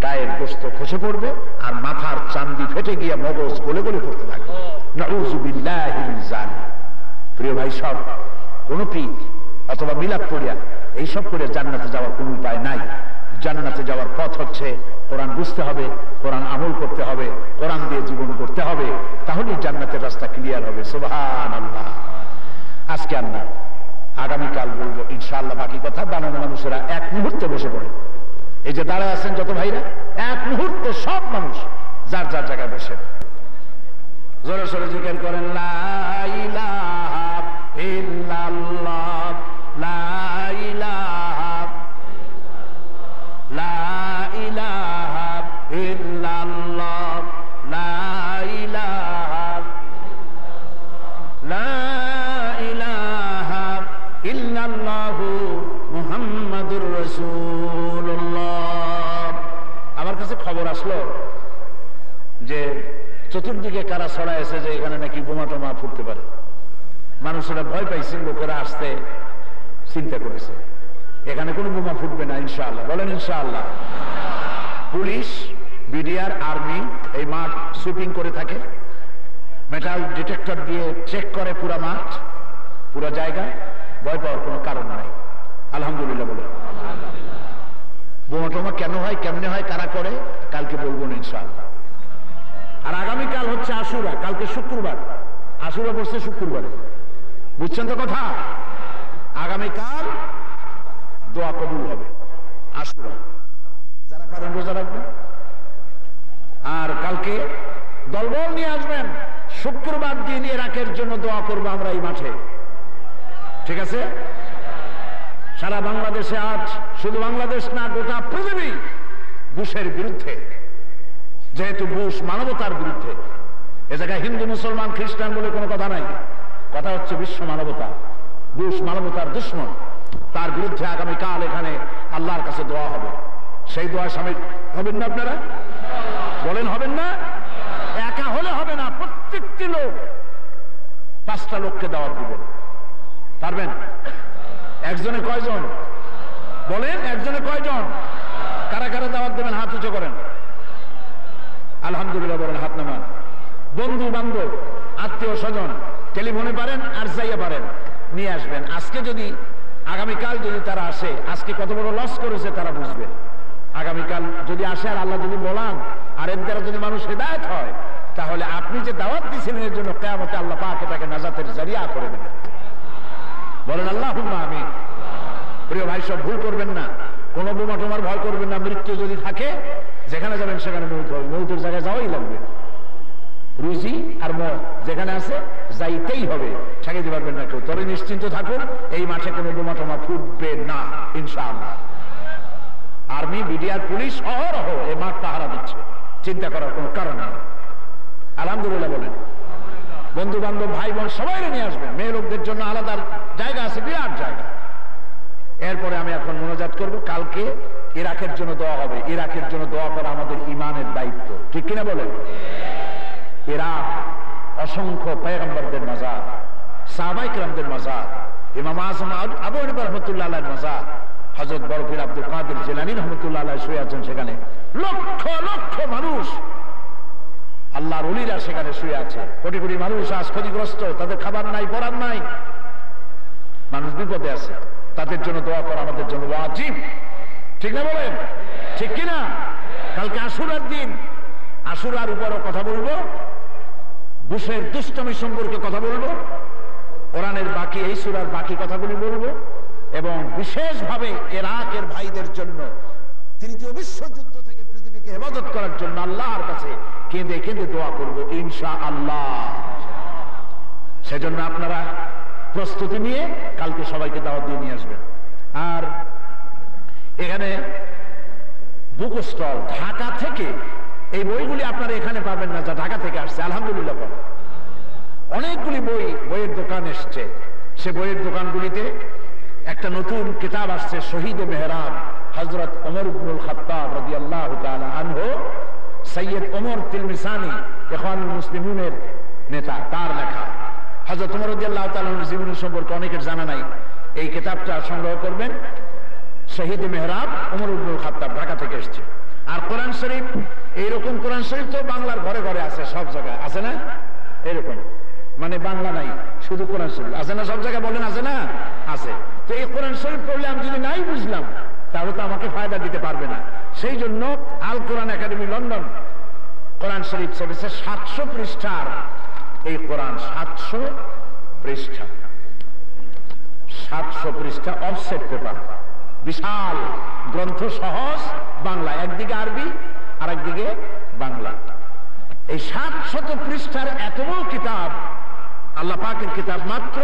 গায়ের গোশত খসে পড়বে আর মাথার চান্দি ফেটে গিয়ে মগজ গলে গলে পড়তে থাকবে। নাউযু বিল্লাহি মিন যালিক। প্রিয় ভাই সব, কোন পীর অথবা মিলাদ পড়িয়া এইসব করে জান্নাতে যাওয়ার কোন উপায় নাই। জান্নাতে যাওয়ার পথ হচ্ছে কোরআন বুঝতে হবে, কোরআন আমল করতে হবে, কোরআন দিয়ে জীবন করতে হবে, তাহলেই জান্নাতের রাস্তা ক্লিয়ার হবে। সুবহানাল্লাহ। আজকে আর না, আগামীকাল বলবো ইনশাআল্লাহ বাকি কথা। দাঁড়ানো মানুষেরা এক মুহূর্তে বসে পড়ে, এই যে দাঁড়ায় আছেন যত ভাইরা, এক মুহূর্তে সব মানুষ যার যার জায়গায় বসে জোরে সোরে জিকির করেন, লা ইলাহা ইল্লাল্লাহ, লা ইলাহা, লা ইলাহা ইল্লাল্লাহ, লা ইলাহা, লা ইলাহা ইল্লাল্লাহু মুহাম্মাদুর রাসূলুল্লাহ। আমার কাছে খবর আসলো যে চতুর্দিকে কারা ছড়ায় আছে যে এখানে নাকি বোমা টোমা ফুটতে পারে। মানুষেরা ভয় পাইছে, লোকেরা আসতে চিন্তা করেছে এখানে কোনো বোমা ফুটবে না ইনশাআল্লাহ। বলেন ইনশাআল্লাহ। পুলিশ, বিডিআর, আর্মি এই মাঠ সুইপিং করে থাকে, মেটাল ডিটেক্টর দিয়ে চেক করে পুরা মাঠ, পুরা জায়গা। ভয় পাওয়ার কোনো কারণ নাই। আলহামদুলিল্লাহ বলে। বোমা টোমা কেন হয়, কেমনে হয়, কারা করে, কালকে বলবো না ইনশাআল্লাহ। আর আগামীকাল হচ্ছে আশুরা, কালকে শুক্রবার। আশুরা বসছে শুক্রবারে, বুঝছেন তো কথা? আগামীকাল দোয়া কবুল হবে আশুরা, যারা পারেন রোজা রাখবেন। আর কালকে দলবল নিয়ে আসবেন, শুক্রবার দিন ইরাকের জন্য দোয়া করবো আমরা এই মাঠে, ঠিক আছে? সারা বাংলাদেশে আজ, শুধু বাংলাদেশ না, গোটা পৃথিবী বুশের বিরুদ্ধে। যেহেতু বুশ মানবতার বিরুদ্ধে, এ জায়গায় হিন্দু, মুসলমান, খ্রিস্টান বলে কোনো কথা নাই, কথা হচ্ছে বিশ্ব মানবতা। বুশ মানবতার দুশ্মন, তার বিরুদ্ধে আগামীকাল এখানে আল্লাহর কাছে দোয়া হবে। সেই দোয়া সামিল হবেন না আপনারা? বলেন হবেন না? একা হলে হবে না, প্রত্যেকটি লোক 5টা লোককে দাওয়াত দিবেন। পারবেন? একজনে কয়জন? বলেন একজনে কয়জন? কারা কারা দাওয়াত দেবেন হাত উঁচু করেন। আলহামদুলিল্লাহ বলেন, হাত নামান। বন্ধু বান্ধব, আত্মীয় স্বজন, টেলিফোনে পারেন আর যাইয়া পারেন নিয়ে আসবেন। আজকে যদি, আগামীকাল যদি তারা আসে, আজকে কত বড় লস করেছে তারা বুঝবে। আগামীকাল যদি আসে আর আল্লাহ যদি বলান আর এর দ্বারা যদি মানুষ হেদায়েত হয়, তাহলে আপনি যে দাওয়াত দিয়েছিলেন এর জন্য কিয়ামতে আল্লাহ পাক এটাকে নাজাতের জারিয়া করে দেবেন। বলেন আল্লাহুম্মা আমিন। প্রিয় ভাই সব, ভুল করবেন না, কোনো বোমা টোমার ভয় করবেন না। মৃত্যু যদি থাকে, যেখানে যাবেন সেখানে মৌত হবে, মৌতের জায়গায় যাওয়াই লাগবে। রুজি আর মত যেখানে আছে যাইতেই হবে, ঠেকাইতে পারবেন না কেউ। তবে নিশ্চিন্ত থাকুন, এই মাঠে কোনো বোমা টোমা ফুটবে না ইনশাআল্লাহ। আর্মি, বিডিআর, পুলিশ অহরহ এই মাঠ পাহারা দিচ্ছে, চিন্তা করার কোনো কারণ নেই। আলহামদুলিল্লাহ বলেন। বন্ধু বান্ধব, ভাই বোন সবাই নিয়ে আসবেন। মেয়ে লোকদের জন্য আলাদা জায়গা আছে, বিরাট জায়গা। এরপরে আমি এখন মোনাজাত করব। কালকে ইরাকের জন্য দোয়া হবে। ইরাকের জন্য দোয়া করা আমাদের ঈমানের দায়িত্ব, ঠিক কিনা বলেন? ইরাক অসংখ্য পয়গম্বরদের মাজার, সাহাবায়ে কেরামদের মাজার, ইমাম আযম আবু হানিফা রাহমাতুল্লাহ আলাইহির মাজার, হযরত বড় পীর আব্দুল কাদের জিলানী রহমাতুল্লাহ আলাইহি শুয়ে আছেন সেখানে। লক্ষ লক্ষ মানুষ, আল্লাহর ওলিরা সেখানে শুয়ে আছে। কোটি কোটি মানুষ আজ ক্ষতিগ্রস্ত, তাদের খাবার নাই, পরার নাই, মানুষ বিপদে আছে। তাদের জন্য দোয়া করা আমাদের জন্য ওয়াজিব, ঠিক না বলেন? ঠিক কিনা? কালকে আশুরার দিন, আশুরার উপরও কথা বলবো, বুশের দুষ্টমি সম্পর্কে কথা বলবো, কোরআনের বাকি এই সূরার বাকি কথাগুলি বলবো, এবং বিশেষভাবে ইরাকের ভাইদের জন্য তৃতীয় বিশ্বযুদ্ধ থেকে পৃথিবীকে হেফাজত করার জন্য আল্লাহর কাছে কেঁদে কেঁদে দোয়া করবো ইনশাআল্লাহ। সেজন্য আপনারা প্রস্তুতি নিয়ে কালকে সবাইকে দাওয়াত দিয়ে নিয়ে আসবেন। আর এখানে বুক স্টল ঢাকা থেকে, এই বইগুলি আপনারা এখানে পাবেন না যা ঢাকা থেকে আসছে, আলহামদুলিল্লাহ। অনেকগুলি বইয়ের দোকান এসছে। সে বইয়ের দোকানগুলিতে একটা নতুন কিতাব আসছে, শহীদ মেহরাব, হযরত ওমর ইবনুল খাত্তাব রাদিয়াল্লাহু তাআলা আনহু, সৈয়দ ওমর তিলমিসানি ইখওয়ানুল মুসলিমিনের নেতা, তার লেখা। হযরত ওমর রাদিয়াল্লাহু তাআলার জীবনী সম্পর্কে অনেকের জানা নাই। এই কিতাবটা সংগ্রহ করবেন, শহীদ মেহরাব ওমর ইবনুল খাত্তাব, ঢাকা থেকে এসেছে। আর কোরআন শরীফ, এইরকম কোরআন শরীফ তো বাংলার ঘরে ঘরে আছে, সব জায়গায় আছে না? এরকম মানে বাংলা নাই, শুধু কোরআন শরীফ আছে না? সব জায়গায় বলেন আছে না? আছে। তো এই কোরআন শরীফ পড়লে আমি যদি নাই বুঝলাম, তাহলে তো আমাকে ফায়দা দিতে পারবে না। সেই জন্য আল কোরআন একাডেমি লন্ডন কোরআন শরীফ ছেড়েছে 700 পৃষ্ঠার এই কোরআন, 700 পৃষ্ঠা, 700 পৃষ্ঠা অফসেট পেপার, বিশাল গ্রন্থ, সহজ বাংলা, একদিকে আরবি আর একদিকে বাংলা। এই 700 পৃষ্ঠার এত বড় কিতাব, আল্লাহ পাকের কিতাব, মাত্র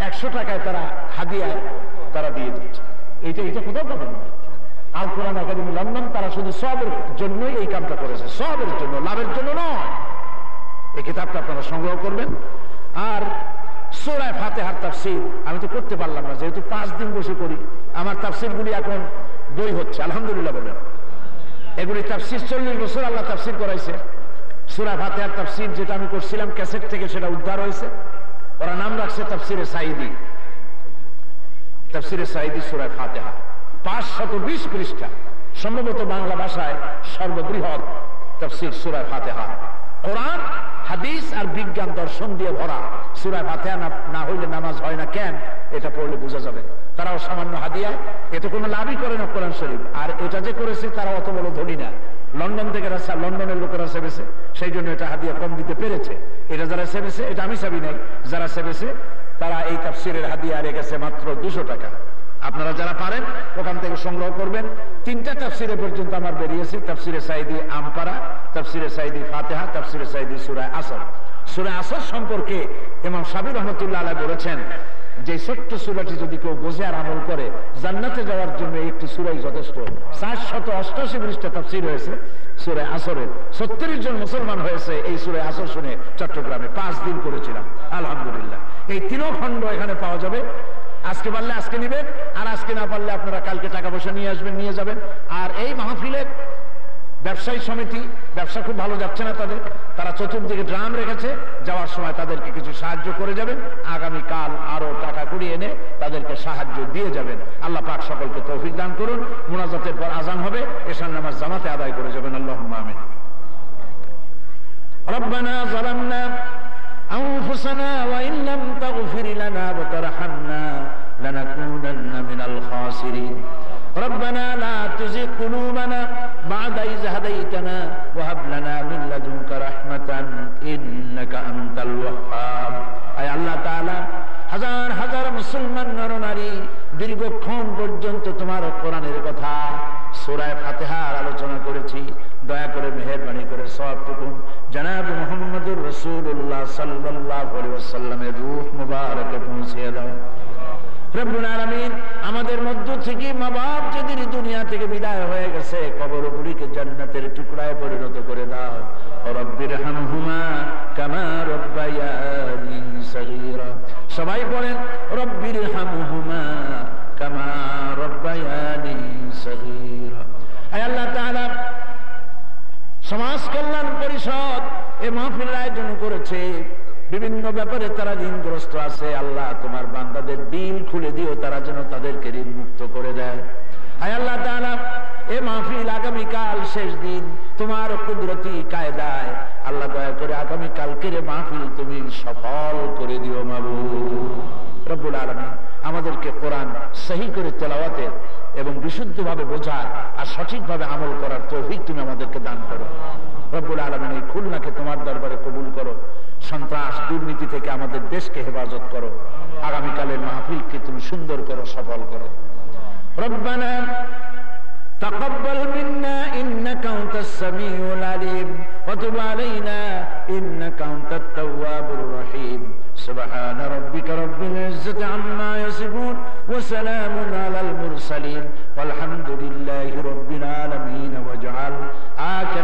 100 টাকায় তারা হাদিয়ায় তারা দিয়ে দিচ্ছে। এইটা কোথাও পাবেন না। আল কোরআন একাডেমি লন্ডন, তারা শুধু সবের জন্যই এই কামটা করেছে, সবের জন্য, লাভের জন্য নয়। এই কিতাবটা আপনারা সংগ্রহ করবেন। আর সূরা ফাতিহার তাফসীর আমি তো করতে পারলাম না, যেহেতু 5 দিন বসে করি। আমার তাফসীরগুলি এখন বই হচ্ছে, আলহামদুলিল্লাহ বলেন। এগুলি তাফসীর 40 বছর আল্লাহ তাফসীর করাইছে। সূরা ফাতিহার তাফসীর যেটা আমি করছিলাম ক্যাসেট থেকে, সেটা উদ্ধার হয়েছে। ওরা নাম রাখছে তাফসীরে সাঈদী। তাফসীরে সাঈদী সূরা ফাতিহা 520 পৃষ্ঠা, সম্ভবত বাংলা ভাষায় সর্ববৃহৎ তাফসীর সূরা ফাতিহা। কোরআন, হাদিস আর বিজ্ঞান দর্শন দিয়ে ভরা। সূরা ফাতিহা না হইলে নামাজ হয় না কেন, এটা পড়লে বোঝা যাবে। তারাও সামান্য হাদিয়ায়, এটা কোনো লাভই করে না কোরআন শরীফ। আর এটা যে করেছে তারা অত বড় ধনী না, লন্ডন থেকে লন্ডনের লোকেরা সেবেছে, সেই জন্য এটা হাদিয়া কম দিতে পেরেছে। এটা যারা সেবেছে, এটা আমি চাবি নাই, যারা সেবেছে তারা এই তাফসীরের হাদিয়া রেখেছে মাত্র 200 টাকা। আপনারা যারা পারেন ওখান থেকে সংগ্রহ করবেন। 3টা তাফসীরে পর্যন্ত আমার বেরিয়েছে, তাফসীরে সাঈদী আমপারা, তাফসীরে সাঈদী ফাতিহা, তাফসীরে সাঈদী সূরা আসর। সূরা আসর সম্পর্কে ইমাম শাফিঈ রাহমাতুল্লাহ আলাইহি বলেছেন যে ছোট্ট সূরাটি যদি কেউ বোঝে আর আমল করে, জান্নাতে যাওয়ার জন্য একটি সূরাই যথেষ্ট। 488 পৃষ্ঠা তাফসীর হয়েছে সূরা আসরের। 36 জন মুসলমান হয়েছে এই সূরা আসর শুনে চট্টগ্রামে। 5 দিন করেছিলাম, আলহামদুলিল্লাহ। এই 3 খণ্ড এখানে পাওয়া যাবে। আজকে পারলে আজকে নিবেন, আর আজকে না পারলে আপনারা কালকে টাকা পয়সা নিয়ে আসবেন, নিয়ে যাবেন। আর এই মাহফিলের ব্যবসায়ী সমিতি, ব্যবসা খুব ভালো যাচ্ছে না তাদের, তারা চতুর্দিকে ড্রাম রেখেছে, যাওয়ার সময় তাদেরকে কিছু সাহায্য করে যাবেন। আগামী কাল আরো টাকা কুড়িয়ে এনে তাদেরকে সাহায্য দিয়ে যাবেন। আল্লাহ পাক সকলকে তৌফিক দান করুন। মুনাজাতের পর আজান হবে, এশার নামাজ জামাতে আদায় করে যাবেন। আল্লাহুম্মা আমিন। রব্বানা যালামনা আনফুসানা ওয়া ইন লাম তাগফির লানা ওয়া তারহামনা লানাকুনান্না মিনাল খাসিরিন। ربنا لا تزغ قلوبنا بعد إذ هديتنا وهب لنا من لدنك رحمة إنك أنت الوهاب। আয় আল্লাহ তাআলা, হাজার হাজার মুসলমান নরনারী দীর্ঘক্ষণ পর্যন্ত তোমার কোরআনের কথা সূরা ফাতিহার আলোচনা করেছি। দয়া করে মেহেরবানি করে সওয়াবটুকু জনাব মুহাম্মদুর রাসূলুল্লাহ সাল্লাল্লাহু আলাইহি ওয়াসাল্লামের রূহ মুবারকে পৌঁছে দাও। রব্বুল আলামিন, আমাদের মধ্য থেকে মা বাপ যদি দুনিয়া থেকে বিদায় হয়ে গেছে, কবরগুলিকে জান্নাতের টুকরায় পরিণত করে দাও। রব্বিরহামহুমা কামা রাব্বায়ানি সগীরা। সবাই বলেন রব্বিরহামহুমা কামা রাব্বায়ানি সগীরা। আয় আল্লাহ তাআলা, সমাজ কল্যাণ পরিষদ এই মাহফিলের আয়োজন করেছে, বিভিন্ন ব্যাপারে তারা ঋণগ্রস্ত আছে। আল্লাহ তোমার বান্দাদের দিল খুলে দিও, তারা যেন তাদেরকে ঋণ মুক্ত করে দেয়। আয় আল্লাহ তাআলা, এ মাহফিল আগামীকাল শেষ দিন, তোমার কুদরতি কায়দায় আল্লাহ দয়া করে আগামী কালকের মাহফিল তুমি সফল করে দিও মাবুদ রব্বুল আলামিন। আমাদেরকে কোরআন সহি করে তেলাওয়াতের এবং বিশুদ্ধভাবে বোঝার আর সঠিকভাবে আমল করার তৌফিক তুমি আমাদেরকে দান করো রব্বুল আলামিন। এই খুলনাকে তোমার দরবারে কবুল করো, সন্ত্রাস দুর্নীতি থেকে আমাদের দেশকে হেফাজত করো, আগামীকালের মাহফিলকে তুমি সুন্দর করো, সফল করো। রব্বানা تقبل منا إنك أنت السميع العليم وتب علينا إنك أنت التواب الرحيم سبحان ربك رب العزة عما يصفون وسلام على المرسلين والحمد لله رب العالمين واجعل آخر